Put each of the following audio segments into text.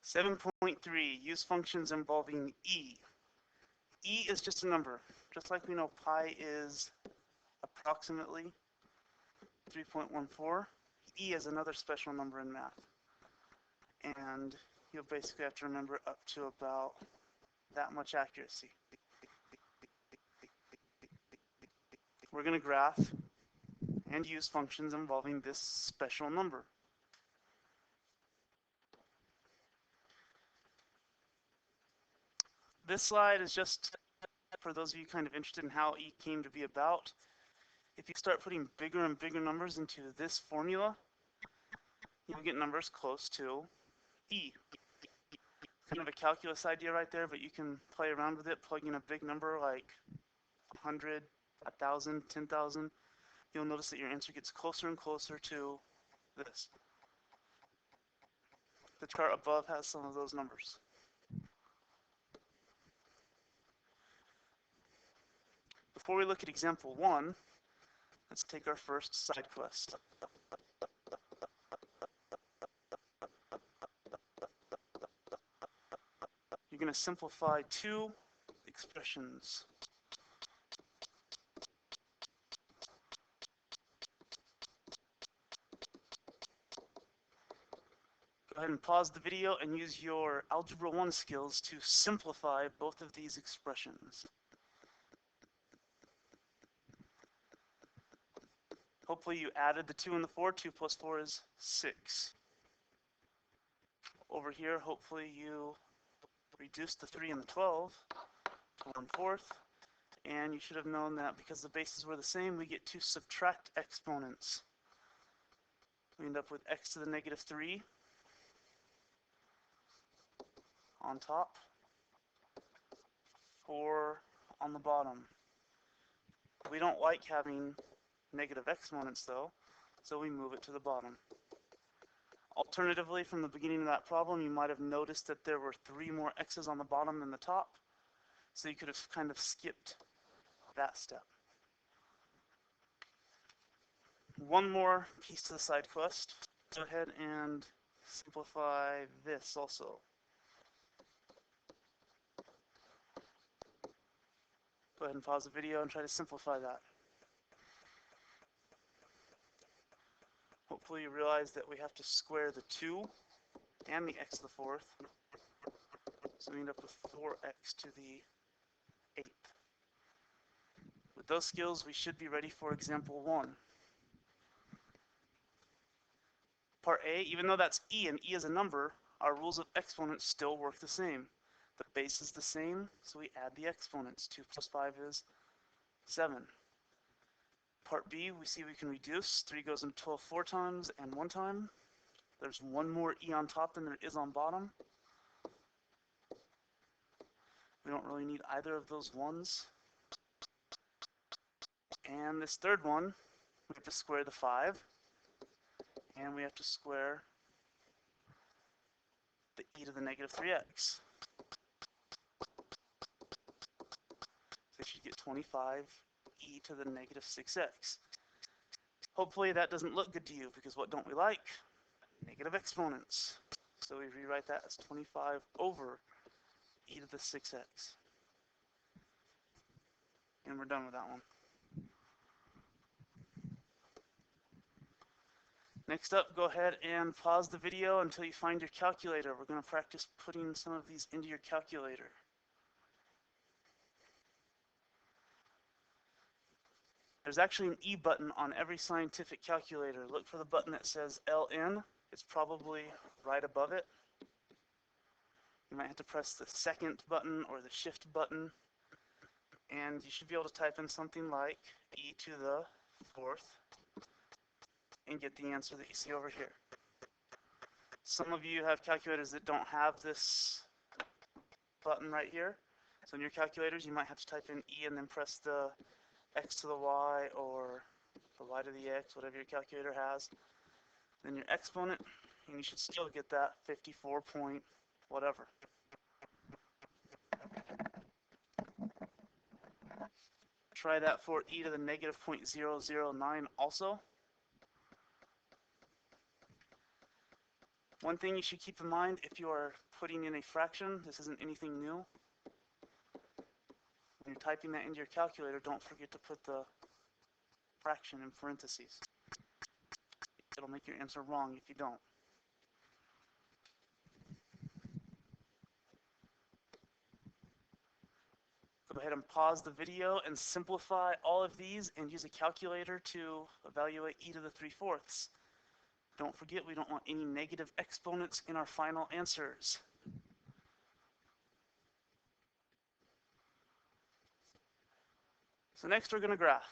7.3, use functions involving e. E is just a number. Just like we know pi is approximately 3.14, e is another special number in math. And you'll basically have to remember up to about that much accuracy. We're going to graph and use functions involving this special number. This slide is just for those of you kind of interested in how e came to be about. If you start putting bigger and bigger numbers into this formula, you'll get numbers close to e. Kind of a calculus idea right there, but you can play around with it, plug in a big number like 100, 1,000, 10,000. You'll notice that your answer gets closer and closer to this. The chart above has some of those numbers. Before we look at example 1, let's take our first side quest. You're going to simplify two expressions. Go ahead and pause the video and use your Algebra 1 skills to simplify both of these expressions. Hopefully you added the 2 and the 4. 2 plus 4 is 6. Over here, hopefully you reduced the 3 and the 12 to 1/4. And you should have known that because the bases were the same, we get to subtract exponents. We end up with x to the negative 3 on top, 4 on the bottom. We don't like having negative exponents though, so we move it to the bottom. Alternatively, from the beginning of that problem, you might have noticed that there were 3 more x's on the bottom than the top, so you could have kind of skipped that step. One more piece to the side quest. Go ahead and simplify this also. Go ahead and pause the video and try to simplify that. Hopefully you realize that we have to square the 2 and the x to the 4th. So we end up with 4x to the 8th. With those skills, we should be ready for example 1. Part A, even though that's e and e is a number, our rules of exponents still work the same. The base is the same, so we add the exponents. 2 plus 5 is 7. Part B, we see we can reduce. 3 goes into 12 4 times and 1 time. There's 1 more e on top than there is on bottom. We don't really need either of those ones. And this third one, we have to square the 5. And we have to square the e to the negative 3x. So you should get 25 e to the negative 6x. Hopefully that doesn't look good to you, because what don't we like? Negative exponents. So we rewrite that as 25 over e to the 6x. And we're done with that one. Next up, go ahead and pause the video until you find your calculator. We're going to practice putting some of these into your calculator. There's actually an E button on every scientific calculator. Look for the button that says LN. It's probably right above it. You might have to press the second button or the shift button, and you should be able to type in something like e to the 4th and get the answer that you see over here. Some of you have calculators that don't have this button right here. So in your calculators, you might have to type in e and then press the x to the y or the y to the x, whatever your calculator has. Then your exponent, and you should still get that 54 point whatever. Try that for e to the negative 0.009 also. One thing you should keep in mind if you are putting in a fraction, this isn't anything new. When you're typing that into your calculator, don't forget to put the fraction in parentheses. It'll make your answer wrong if you don't. Go ahead and pause the video and simplify all of these and use a calculator to evaluate e to the 3/4. Don't forget, we don't want any negative exponents in our final answers. So next we're going to graph.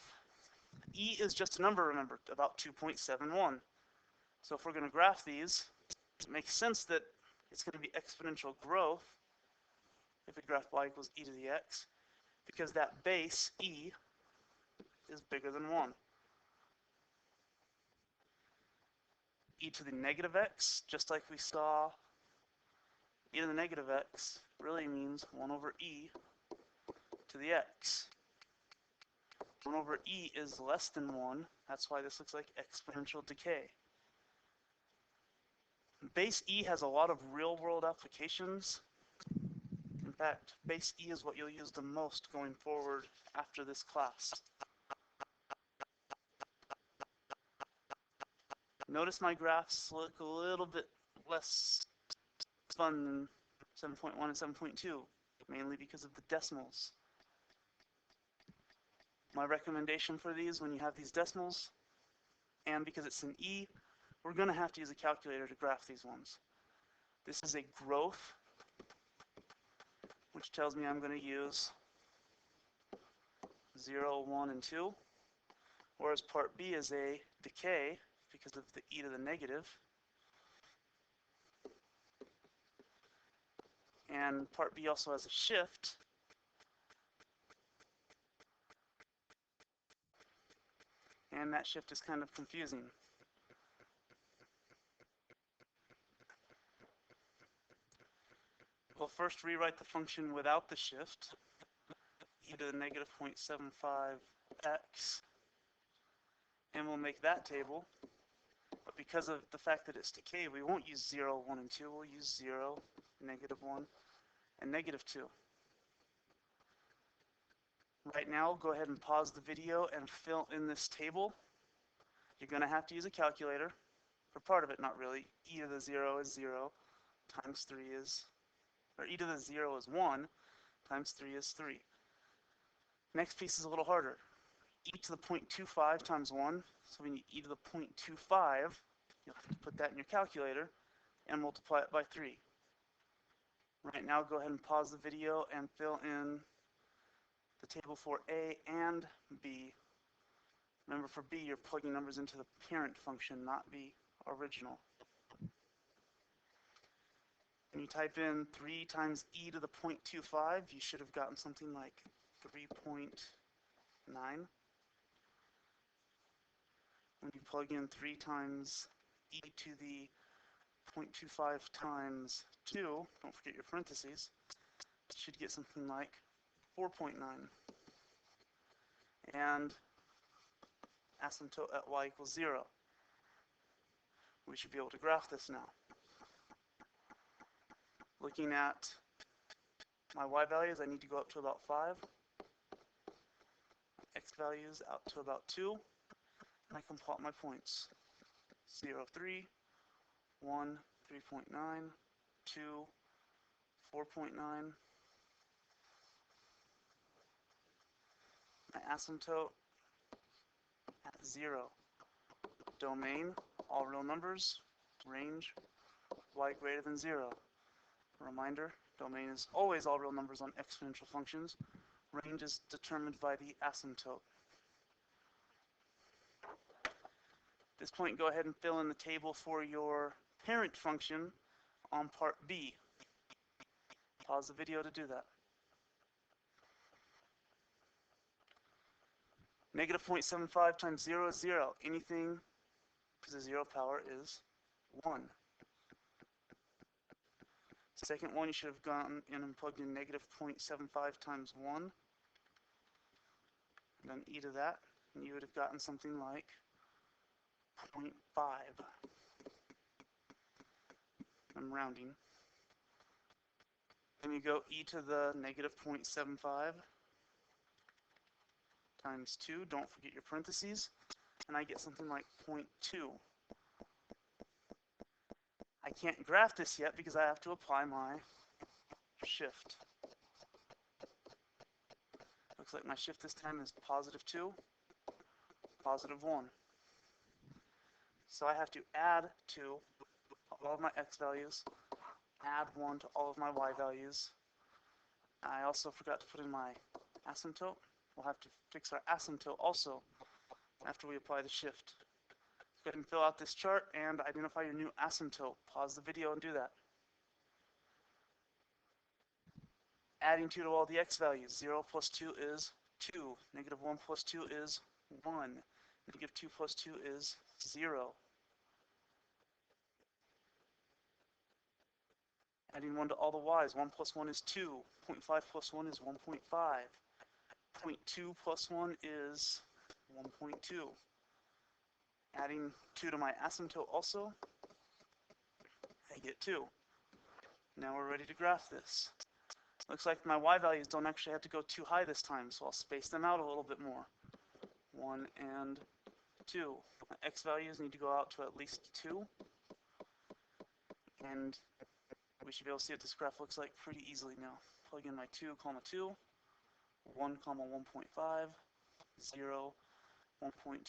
E is just a number, remember, about 2.71. So if we're going to graph these, it makes sense that it's going to be exponential growth if we graph y equals e to the x, because that base, e, is bigger than 1. E to the negative x, just like we saw, e to the negative x really means 1 over e to the x. 1 over e is less than 1. That's why this looks like exponential decay. Base e has a lot of real-world applications. In fact, base e is what you'll use the most going forward after this class. Notice my graphs look a little bit less fun than 7.1 and 7.2, mainly because of the decimals. My recommendation for these, when you have these decimals, and because it's an e, we're going to have to use a calculator to graph these ones. This is a growth, which tells me I'm going to use 0, 1, and 2, whereas part B is a decay because of the e to the negative, and part B also has a shift, and that shift is kind of confusing. We'll first rewrite the function without the shift, e to the negative 0.75x, and we'll make that table. But because of the fact that it's decay, we won't use 0, 1, and 2. We'll use 0, negative 1, and negative 2. Right now, go ahead and pause the video and fill in this table. You're going to have to use a calculator. For part of it, not really. E to the 0 is 0, times 3 is, or e to the 0 is 1, times 3 is 3. Next piece is a little harder. E to the 0.25 times 1, so we need e to the 0.25. You'll have to put that in your calculator and multiply it by 3. Right now, go ahead and pause the video and fill in the table for A and B. Remember, for B, you're plugging numbers into the parent function, not the original. When you type in 3 times e to the 0.25, you should have gotten something like 3.9. When you plug in 3 times e to the 0.25 times 2, don't forget your parentheses, you should get something like 4.9. And asymptote at y equals 0. We should be able to graph this now. Looking at my y values, I need to go up to about 5. X values out to about 2. And I can plot my points. 0, 3, 1, 3.9, 2, 4.9. My asymptote at 0. Domain, all real numbers. Range, y greater than 0. Reminder, domain is always all real numbers on exponential functions. Range is determined by the asymptote. At this point, go ahead and fill in the table for your parent function on part B. Pause the video to do that. Negative 0.75 times 0 is 0. Anything to the 0 power is 1. Second one, you should have gone in and plugged in negative 0.75 times 1. And then e to that, and you would have gotten something like 0.5. I'm rounding. Then you go e to the negative 0.75 times 2. Don't forget your parentheses. And I get something like 0.2. I can't graph this yet because I have to apply my shift. Looks like my shift this time is positive 2, positive 1. So I have to add 2 all of my x values, add 1 to all of my y values. I also forgot to put in my asymptote. We'll have to fix our asymptote also after we apply the shift. Go ahead and fill out this chart and identify your new asymptote. Pause the video and do that. Adding 2 to all the x values. 0 plus 2 is 2. Negative 1 plus 2 is 1. Negative 2 plus 2 is 0. Adding 1 to all the y's. 1 plus 1 is 2. 0.5 plus 1 is 1.5. 0.2 plus 1 is 1.2. Adding 2 to my asymptote also, I get 2. Now we're ready to graph this. Looks like my y values don't actually have to go too high this time, so I'll space them out a little bit more. 1 and 2. My x values need to go out to at least 2. And we should be able to see what this graph looks like pretty easily now. Plug in my 2, comma 2, 1, comma 1.5, 0, 1.2.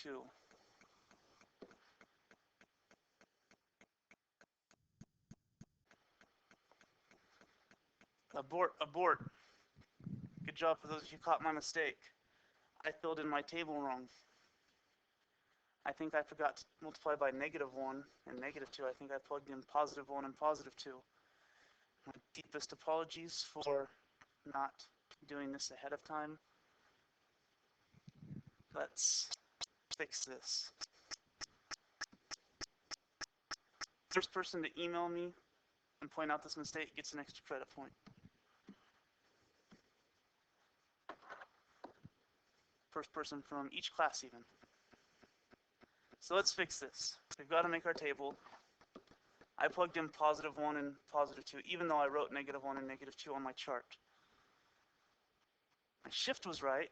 Abort, abort. Good job for those of you who caught my mistake. I filled in my table wrong. I think I forgot to multiply by negative 1 and negative 2. I think I plugged in positive 1 and positive 2. My deepest apologies for not doing this ahead of time. Let's fix this. First person to email me and point out this mistake gets an extra credit point. First person from each class even. So let's fix this. We've got to make our table. I plugged in positive 1 and positive 2, even though I wrote negative 1 and negative 2 on my chart. My shift was right.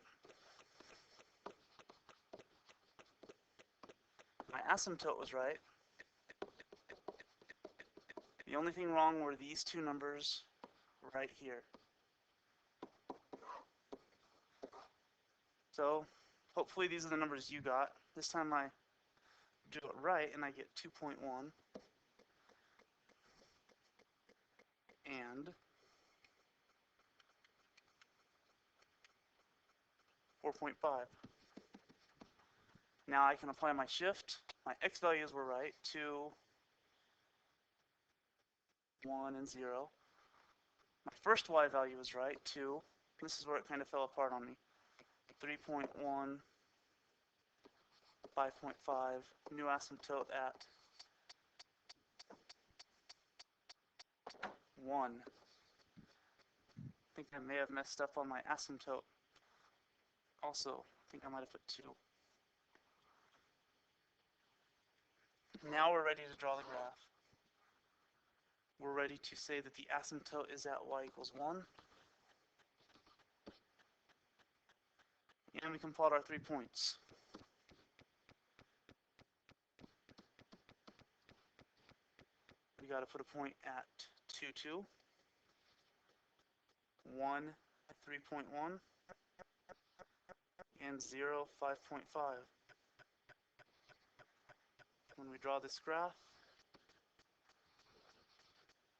My asymptote was right. The only thing wrong were these two numbers right here. So hopefully these are the numbers you got. This time I do it right and I get 2.1 and 4.5. Now I can apply my shift. My x values were right, 2, 1, and 0. My first y value was right, 2. This is where it kind of fell apart on me. 3.1, 5.5, new asymptote at 1. I think I may have messed up on my asymptote. Also, I think I might have put 2. Now we're ready to draw the graph. We're ready to say that the asymptote is at y equals 1. And we can plot our 3 points. We got to put a point at 2, 2, 1 at 3.1, and 0, 5.5. When we draw this graph,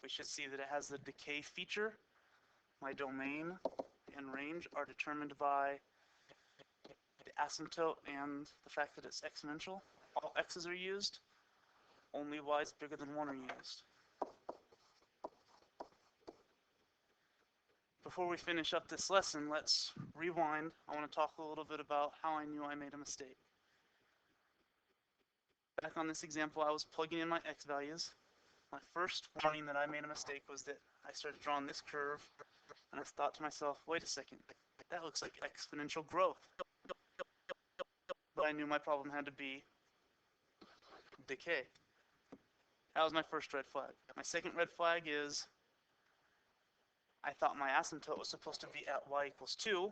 we should see that it has the decay feature. My domain and range are determined by the asymptote and the fact that it's exponential. All x's are used, only y's bigger than 1 are used. Before we finish up this lesson, let's rewind. I want to talk a little bit about how I knew I made a mistake. Back on this example, I was plugging in my x values. My first warning that I made a mistake was that I started drawing this curve, and I thought to myself, wait a second, that looks like exponential growth. But I knew my problem had to be decay. That was my first red flag. My second red flag is I thought my asymptote was supposed to be at y equals 2,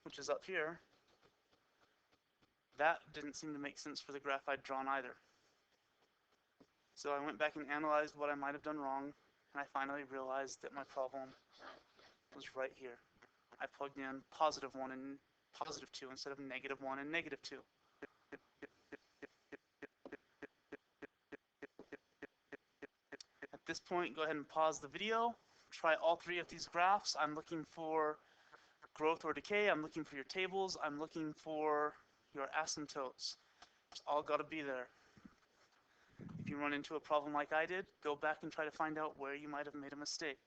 which is up here. That didn't seem to make sense for the graph I'd drawn either. So I went back and analyzed what I might have done wrong, and I finally realized that my problem was right here. I plugged in positive 1 and positive 2 instead of negative 1 and negative 2. At this point, go ahead and pause the video. Try all three of these graphs. I'm looking for growth or decay. I'm looking for your tables. I'm looking for your asymptotes. It's all got to be there. If you run into a problem like I did, go back and try to find out where you might have made a mistake.